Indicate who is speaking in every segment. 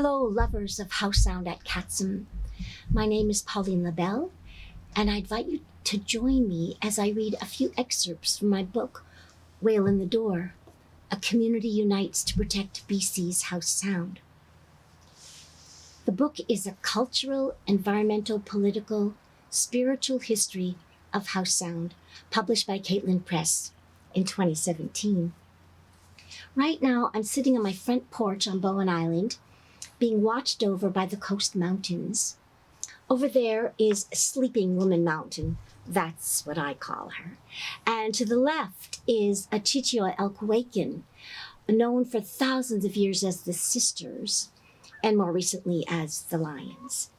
Speaker 1: Hello, lovers of house sound at Katzum. My name is Pauline Le Bel, and I invite you to join me as I read a few excerpts from my book, Whale in the Door, A Community Unites to Protect BC's House Sound. The book is a cultural, environmental, political, spiritual history of house sound, published by Caitlin Press in 2017. Right now, I'm sitting on my front porch on Bowen Island, being watched over by the coast mountains. Over there is Sleeping Woman Mountain. That's what I call her. And to the left is Achichio Elkwakin, known for thousands of years as the Sisters, and more recently as the Lions.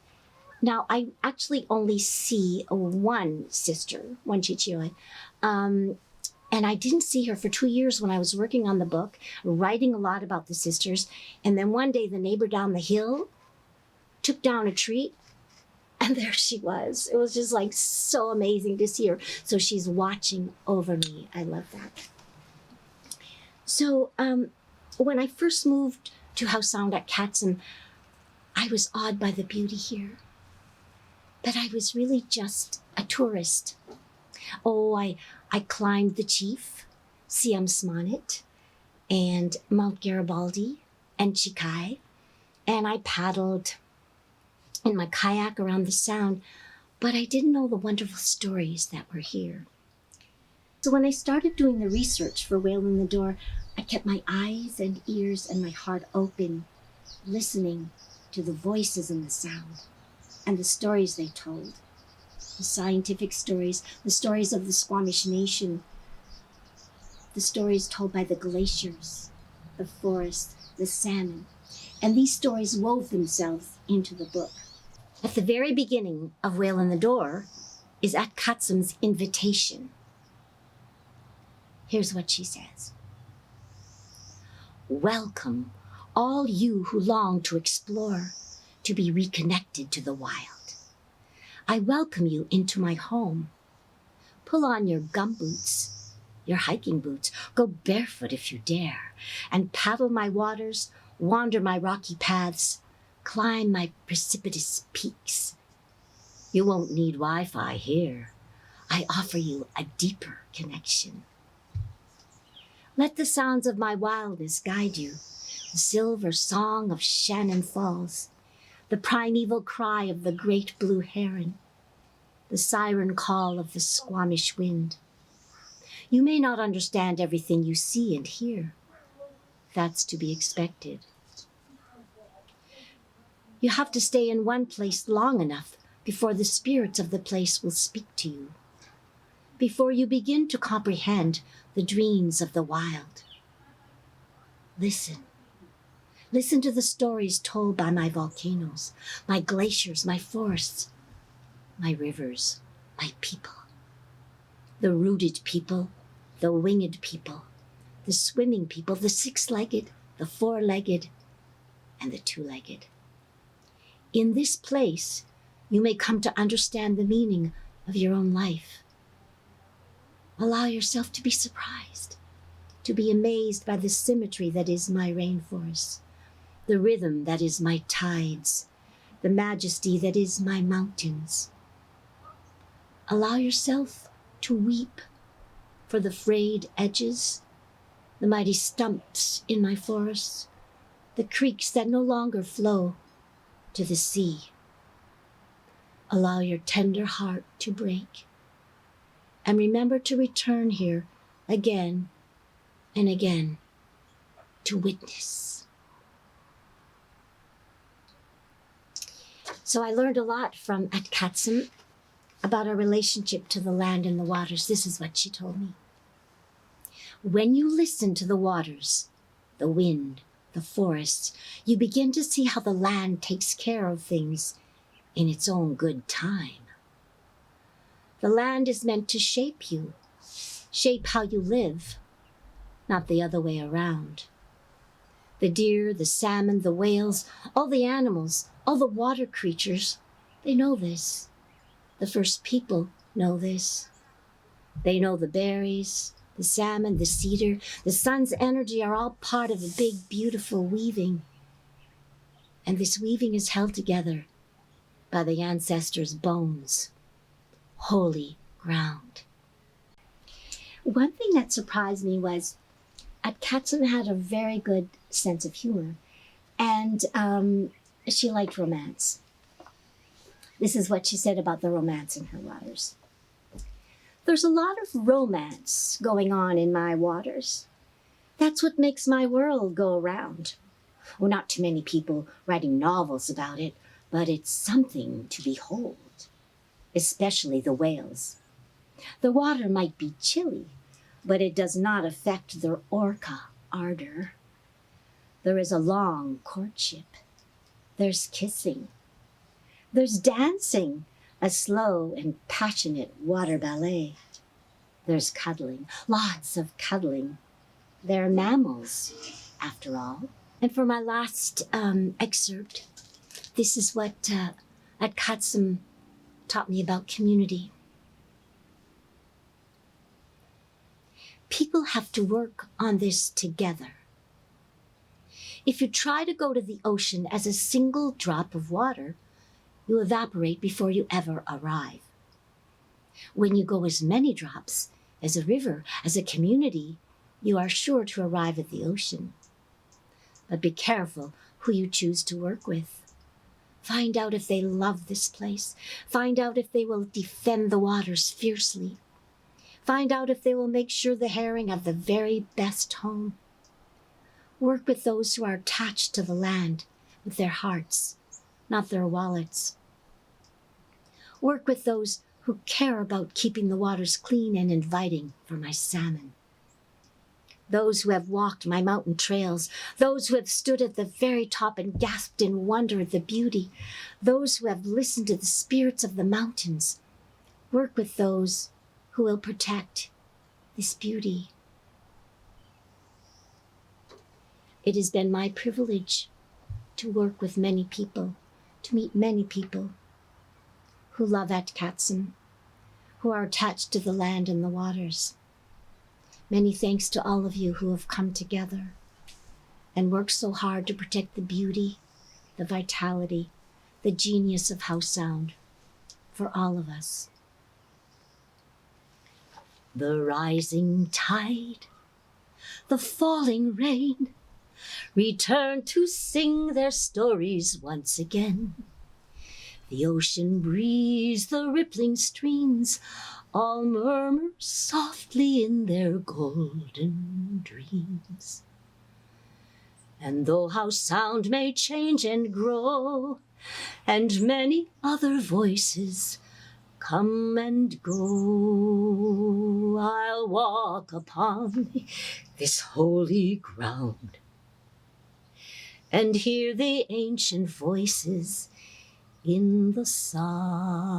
Speaker 1: Now, I actually only see one sister, one Chichio, and I didn't see her for 2 years when I was working on the book, writing a lot about the sisters. And then one day the neighbor down the hill took down a tree, and there she was. It was just like so amazing to see her. So she's watching over me. I love that. So when I first moved to House Sound at Katzum, I was awed by the beauty here. But I was really just a tourist. Oh, I climbed the Chief, Siam Smonnet, and Mount Garibaldi, and Chikai, and I paddled in my kayak around the Sound, but I didn't know the wonderful stories that were here. So when I started doing the research for Whale in the Door, I kept my eyes and ears and my heart open, listening to the voices in the sound and the stories they told. The scientific stories, the stories of the Squamish Nation, the stories told by the glaciers, the forests, the salmon, and these stories wove themselves into the book. At the very beginning of Whale in the Door is at Katzum's invitation. Here's what she says. Welcome, all you who long to explore, to be reconnected to the wild. I welcome you into my home. Pull on your gumboots, your hiking boots, go barefoot if you dare, and paddle my waters, wander my rocky paths, climb my precipitous peaks. You won't need Wi-Fi here. I offer you a deeper connection. Let the sounds of my wildness guide you, the silver song of Shannon Falls, the primeval cry of the great blue heron, the siren call of the Squamish wind. You may not understand everything you see and hear. That's to be expected. You have to stay in one place long enough before the spirits of the place will speak to you, before you begin to comprehend the dreams of the wild. Listen. Listen to the stories told by my volcanoes, my glaciers, my forests, my rivers, my people. The rooted people, the winged people, the swimming people, the six-legged, the four-legged, and the two-legged. In this place, you may come to understand the meaning of your own life. Allow yourself to be surprised, to be amazed by the symmetry that is my rainforest, the rhythm that is my tides, the majesty that is my mountains. Allow yourself to weep for the frayed edges, the mighty stumps in my forests, the creeks that no longer flow to the sea. Allow your tender heart to break, and remember to return here again and again to witness. So I learned a lot from at Katzum about our relationship to the land and the waters. This is what she told me. When you listen to the waters, the wind, the forests, you begin to see how the land takes care of things in its own good time. The land is meant to shape you, shape how you live, not the other way around. The deer, the salmon, the whales, all the animals, all the water creatures, they know this. The first people know this. They know the berries, the salmon, the cedar, the sun's energy are all part of a big, beautiful weaving. And this weaving is held together by the ancestors' bones, holy ground. One thing that surprised me was Katzen had a very good sense of humor, and she liked romance. This is what she said about the romance in her waters. There's a lot of romance going on in my waters. That's what makes my world go around. Well, not too many people writing novels about it, but it's something to behold, especially the whales. The water might be chilly, but it does not affect their orca ardor. There is a long courtship. There's kissing. There's dancing, a slow and passionate water ballet. There's cuddling, lots of cuddling. They're mammals, after all. And for my last excerpt, this is what Katzen taught me about community. People have to work on this together. If you try to go to the ocean as a single drop of water, you evaporate before you ever arrive. When you go as many drops, as a river, as a community, you are sure to arrive at the ocean. But be careful who you choose to work with. Find out if they love this place. Find out if they will defend the waters fiercely. Find out if they will make sure the herring have the very best home. Work with those who are attached to the land with their hearts, not their wallets. Work with those who care about keeping the waters clean and inviting for my salmon. Those who have walked my mountain trails, those who have stood at the very top and gasped in wonder at the beauty, those who have listened to the spirits of the mountains. Work with those who will protect this beauty. It has been my privilege to work with many people, to meet many people who love Katzen, who are attached to the land and the waters. Many thanks to all of you who have come together and worked so hard to protect the beauty, the vitality, the genius of Howe Sound for all of us. The rising tide, the falling rain, return to sing their stories once again. The ocean breeze, the rippling streams, all murmur softly in their golden dreams. And though Howe Sound may change and grow, and many other voices come and go, I'll walk upon this holy ground and hear the ancient voices in the sound.